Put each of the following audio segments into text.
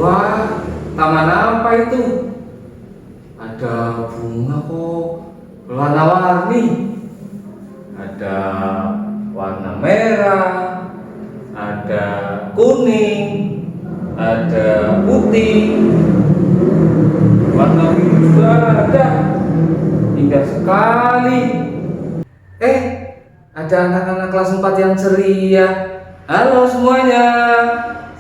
Wah, taman apa itu? Ada bunga kok warna-warni. Ada warna merah, ada kuning, ada putih, warna biru juga ada. Indah sekali. Ada anak-anak kelas 4 yang ceria. Halo semuanya.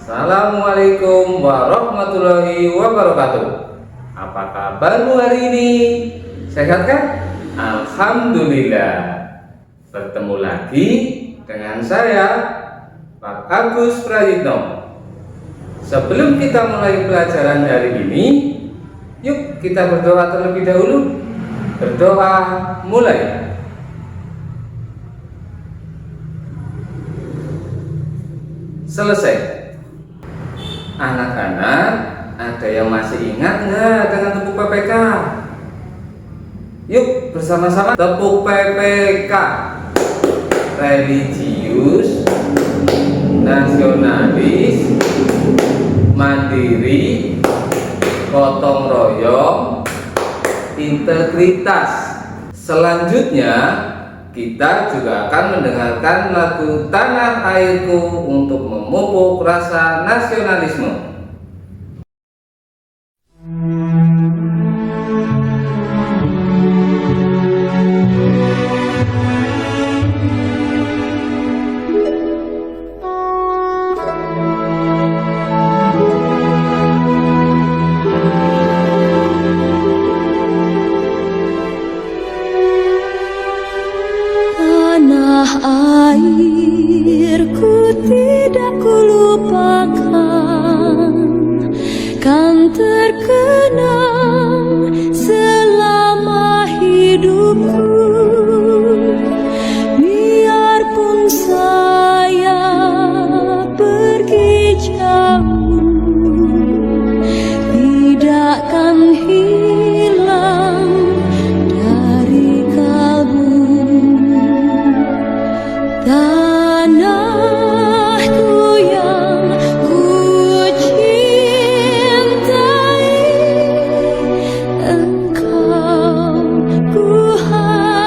Assalamualaikum warahmatullahi wabarakatuh. Apa kabarmu hari ini? Sehat kan? Alhamdulillah. Bertemu lagi dengan saya, Pak Agus Prayitno. Sebelum kita mulai pelajaran hari ini, yuk kita berdoa terlebih dahulu. Berdoa mulai. Selesai. Anak-anak, ada yang masih ingat nggak dengan tepuk PPK? Yuk bersama-sama tepuk PPK. Religius, nasionalis, mandiri, gotong royong, integritas. Selanjutnya kita juga akan mendengarkan lagu Tanah Airku untuk memupuk rasa nasionalisme. Airku tidak kulupakan, kan terkenang selama hidupku. Biarpun saya pergi jauh, tidak akan hilang dari kalbu. Tanahku yang ku cintai, engkau ku hargai.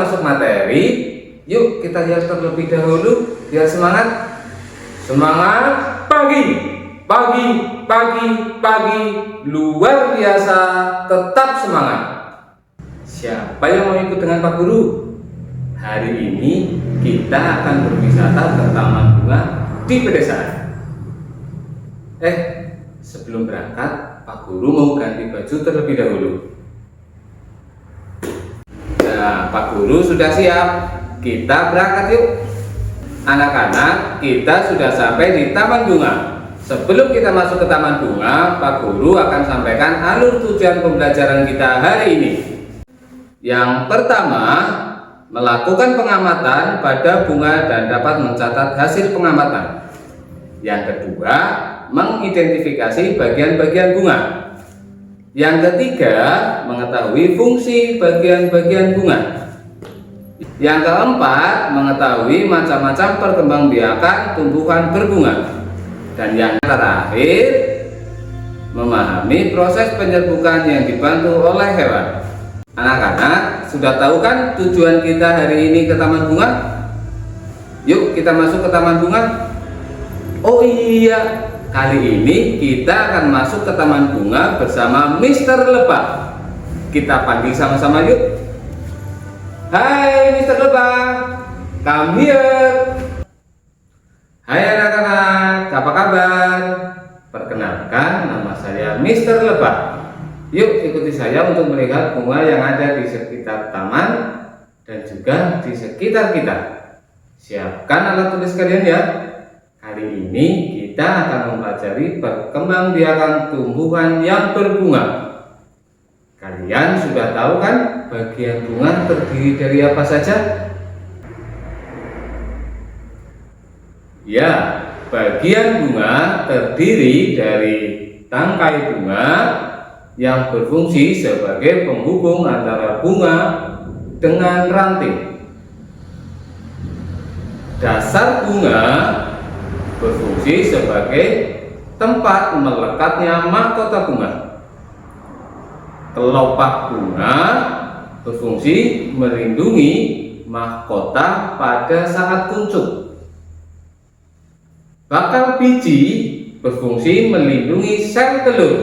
masuk materi, yuk kita lihat terlebih dahulu biar semangat. Semangat pagi, pagi, pagi, pagi, luar biasa, tetap semangat. Siapa yang mau ikut dengan Pak Guru? Hari ini kita akan berwisata ke Taman Bunga di pedesaan. Sebelum berangkat, Pak Guru mau ganti baju terlebih dahulu. Nah, Pak Guru sudah siap. Kita berangkat yuk. Anak-anak, kita sudah sampai di Taman Bunga. Sebelum kita masuk ke Taman Bunga, Pak Guru akan sampaikan alur tujuan pembelajaran kita hari ini. Yang pertama, melakukan pengamatan pada bunga dan dapat mencatat hasil pengamatan. Yang kedua, mengidentifikasi bagian-bagian bunga. Yang ketiga, mengetahui fungsi bagian-bagian bunga. Yang keempat, mengetahui macam-macam perkembangbiakan tumbuhan berbunga. Dan yang terakhir, memahami proses penyerbukan yang dibantu oleh hewan. Anak-anak, sudah tahu kan tujuan kita hari ini ke Taman Bunga? Yuk kita masuk ke Taman Bunga. Oh iya, kali ini kita akan masuk ke Taman Bunga bersama Mr. Lebah. Kita panggil sama-sama yuk. Hai Mr. Lebah, come here. Hai anak-anak, apa kabar? Perkenalkan, nama saya Mr. Lebah. Yuk ikuti saya untuk melihat bunga yang ada di sekitar taman dan juga di sekitar kita. Siapkan alat tulis kalian ya. Kali ini kita akan mempelajari perkembangbiakan tumbuhan yang berbunga. Kalian sudah tahu kan bagian bunga terdiri dari apa saja? Ya, bagian bunga terdiri dari tangkai bunga yang berfungsi sebagai penghubung antara bunga dengan ranting. Dasar bunga berfungsi sebagai tempat melekatnya mahkota bunga. Kelopak bunga berfungsi melindungi mahkota pada saat kuncup. Bakal biji berfungsi melindungi sel telur.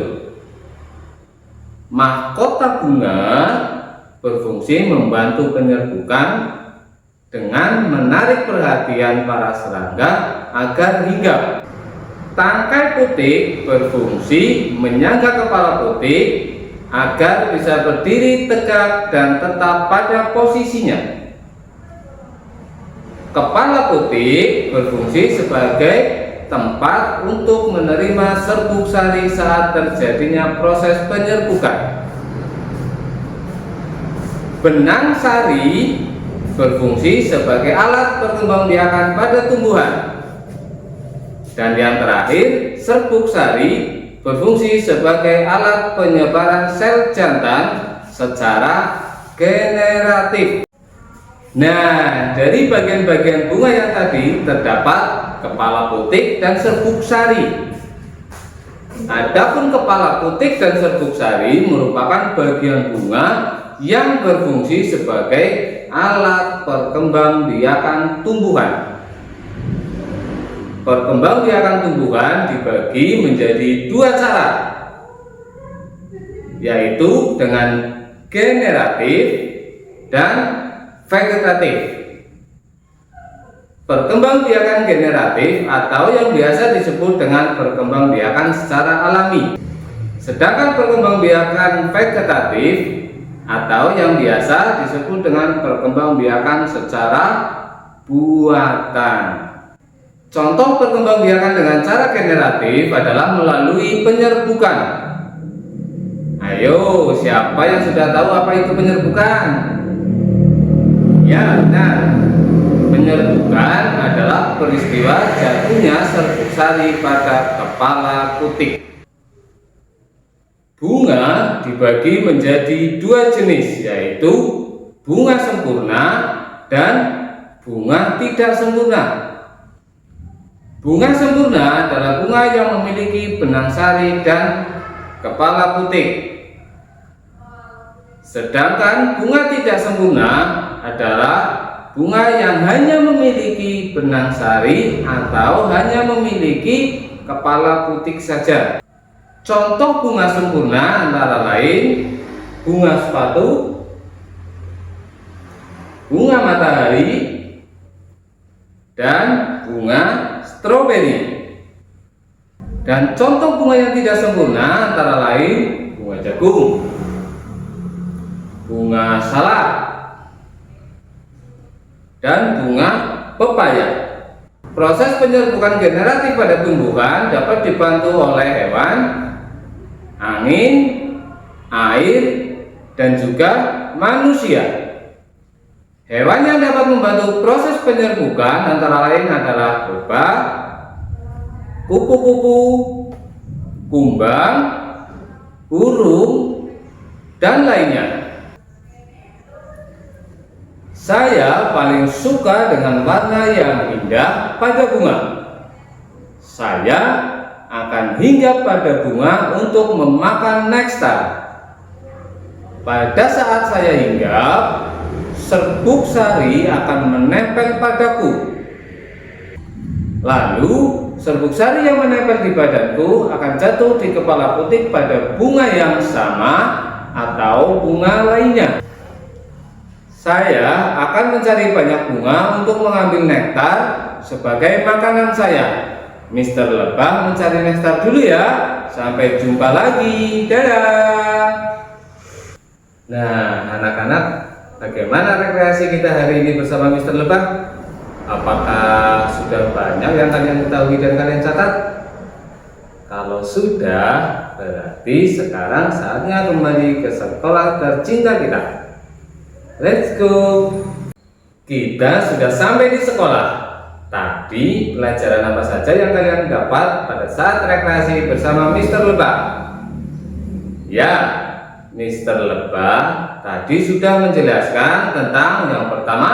Mahkota bunga berfungsi membantu penyerbukan dengan menarik perhatian para serangga agar hinggap. Tangkai putik berfungsi menyangga kepala putik agar bisa berdiri tegak dan tetap pada posisinya. Kepala putik berfungsi sebagai tempat untuk menerima serbuk sari saat terjadinya proses penyerbukan. Benang sari berfungsi sebagai alat perkembangbiakan pada tumbuhan. Dan yang terakhir, serbuk sari berfungsi sebagai alat penyebaran sel jantan secara generatif. Nah, dari bagian-bagian bunga yang tadi terdapat kepala putik dan serbuk sari. Adapun kepala putik dan serbuk sari merupakan bagian bunga yang berfungsi sebagai alat perkembangbiakan tumbuhan. Perkembangbiakan tumbuhan dibagi menjadi dua cara, yaitu dengan generatif dan vegetatif. Perkembangbiakan generatif atau yang biasa disebut dengan perkembangbiakan secara alami. Sedangkan perkembangbiakan vegetatif atau yang biasa disebut dengan perkembangbiakan secara buatan. Contoh perkembangbiakan dengan cara generatif adalah melalui penyerbukan. Ayo, siapa yang sudah tahu apa itu penyerbukan? Ya, benar. Penyerbukan adalah peristiwa jatuhnya serbuk sari pada kepala putik. Bunga dibagi menjadi dua jenis, yaitu bunga sempurna dan bunga tidak sempurna. Bunga sempurna adalah bunga yang memiliki benang sari dan kepala putik. Sedangkan bunga tidak sempurna adalah bunga yang hanya memiliki benang sari atau hanya memiliki kepala putik saja. Contoh bunga sempurna antara lain bunga sepatu, bunga matahari, dan bunga stroberi. Dan contoh bunga yang tidak sempurna antara lain bunga jagung, bunga salak, dan bunga pepaya. Proses penyerbukan generatif pada tumbuhan dapat dibantu oleh hewan, angin, air, dan juga manusia. Hewan yang dapat membantu proses penyerbukan antara lain adalah lebah, kupu-kupu, kumbang, burung, dan lainnya. Saya paling suka dengan warna yang indah pada bunga. Saya akan hinggap pada bunga untuk memakan nektar. Pada saat saya hinggap, serbuk sari akan menempel padaku. Lalu, serbuk sari yang menempel di badanku akan jatuh di kepala putik pada bunga yang sama atau bunga lainnya. Saya akan mencari banyak bunga untuk mengambil nektar sebagai makanan saya. Mr. Lebah mencari nektar dulu ya. Sampai jumpa lagi. Dadah. Nah, anak-anak, bagaimana rekreasi kita hari ini bersama Mr. Lebah? Apakah sudah banyak yang kalian ketahui dan kalian catat? Kalau sudah, berarti sekarang saatnya kembali ke sekolah tercinta kita. Let's go. Kita sudah sampai di sekolah. Tadi pelajaran apa saja yang kalian dapat pada saat rekreasi bersama Mr. Lebah? Ya, Mr. Lebah tadi sudah menjelaskan tentang yang pertama,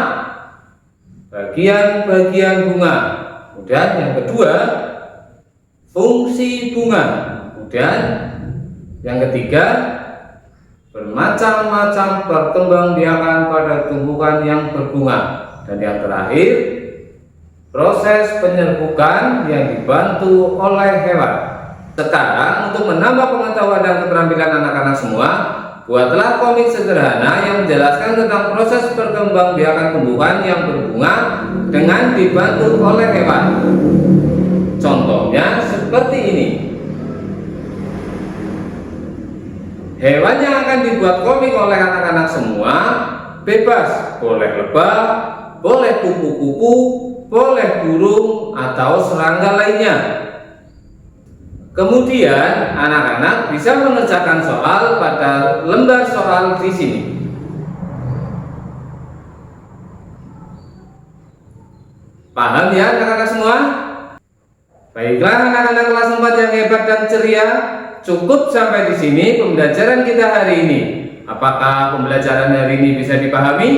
bagian-bagian bunga. Kemudian yang kedua, fungsi bunga. Kemudian yang ketiga, bermacam-macam perkembangbiakan pada tumbuhan yang berbunga. Dan yang terakhir, proses penyerbukan yang dibantu oleh hewan. Sekarang untuk menambah pengetahuan dan keterampilan anak-anak semua, buatlah komik sederhana yang menjelaskan tentang proses perkembangbiakan tumbuhan yang berbunga dengan dibantu oleh hewan. Contohnya seperti ini. Hewan yang akan dibuat komik oleh anak-anak semua bebas, boleh lebah, boleh kupu-kupu, boleh burung, atau serangga lainnya. Kemudian anak-anak bisa mengerjakan soal pada lembar soal di sini. Paham ya anak-anak semua? Baiklah anak-anak kelas 4 yang hebat dan ceria, cukup sampai di sini pembelajaran kita hari ini. Apakah pembelajaran hari ini bisa dipahami?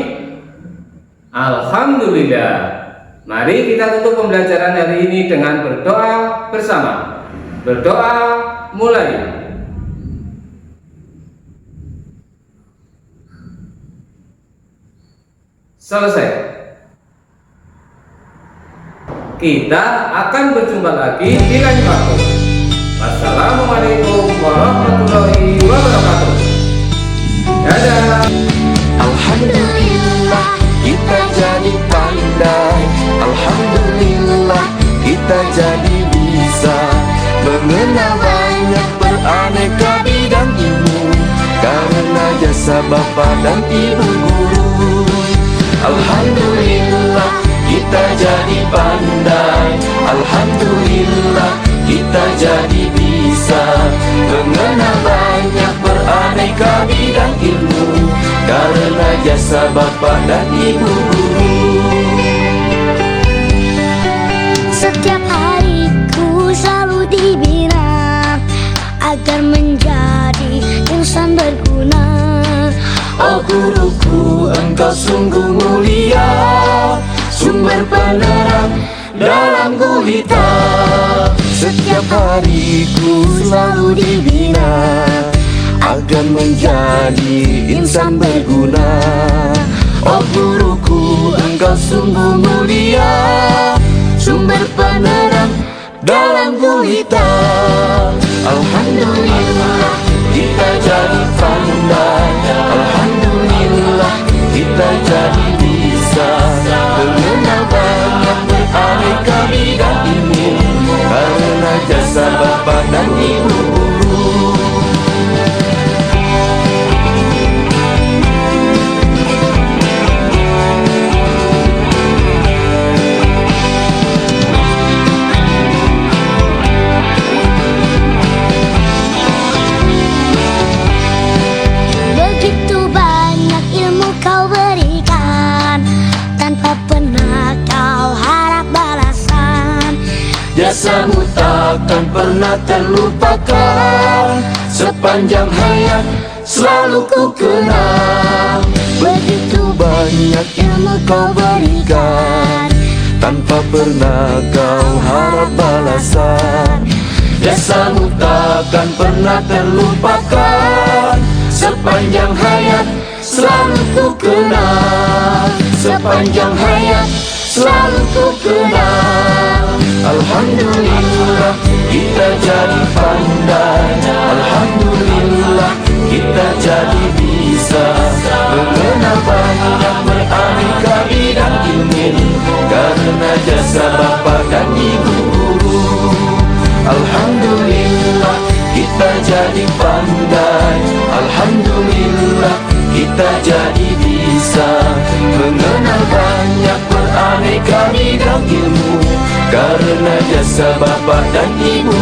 Alhamdulillah. Mari kita tutup pembelajaran hari ini dengan berdoa bersama. Berdoa mulai. Selesai. Kita akan berjumpa lagi di lain waktu. Wassalamualaikum warahmatullahi wabarakatuh. Dadah. Alhamdulillah kita jadi pandai. Alhamdulillah kita jadi bisa mengenal banyak beraneka bidang ilmu karena jasa Bapa dan Ibu guru. Alhamdulillah kita jadi pandai. Alhamdulillah kita jadi bisa mengenal banyak beraneka bidang ilmu karena jasa Bapa dan Ibu guru. Setiap hariku selalu dibina agar menjadi insan berguna. Oh guruku, engkau sungguh mulia, sumber penerang dalam gulita. Setiap hariku selalu dibina agar menjadi insan berguna. Oh guruku, sungguh mulia, sumber penerang dalam gulita. Alhamdulillah kita jadi pandai, alhamdulillah kita jadi bisa mengenal banyak beraneka bidang ilmu karena jasa Bapak dan Ibu guru. Begitu banyak ilmu kau berikan, tanpa pernah kau harap balasan. Jasamu takkan pernah terlupakan, sepanjang hayat selalu ku kenang. Begitu banyak ilmu kau berikan, tanpa pernah kau harap balasan. Jasamu takkan pernah terlupakan, sepanjang hayat selalu ku kenang. Sepanjang hayat selalu ku kenang. Alhamdulillah kita jadi pandai, alhamdulillah kita jadi bisa mengenal banyak beraneka bidang ilmu karena jasa Bapak dan Ibu guru. Alhamdulillah kita jadi pandai, alhamdulillah kita jadi bisa mengenal banyak beraneka bidang ilmu karena jasa Bapak dan Ibu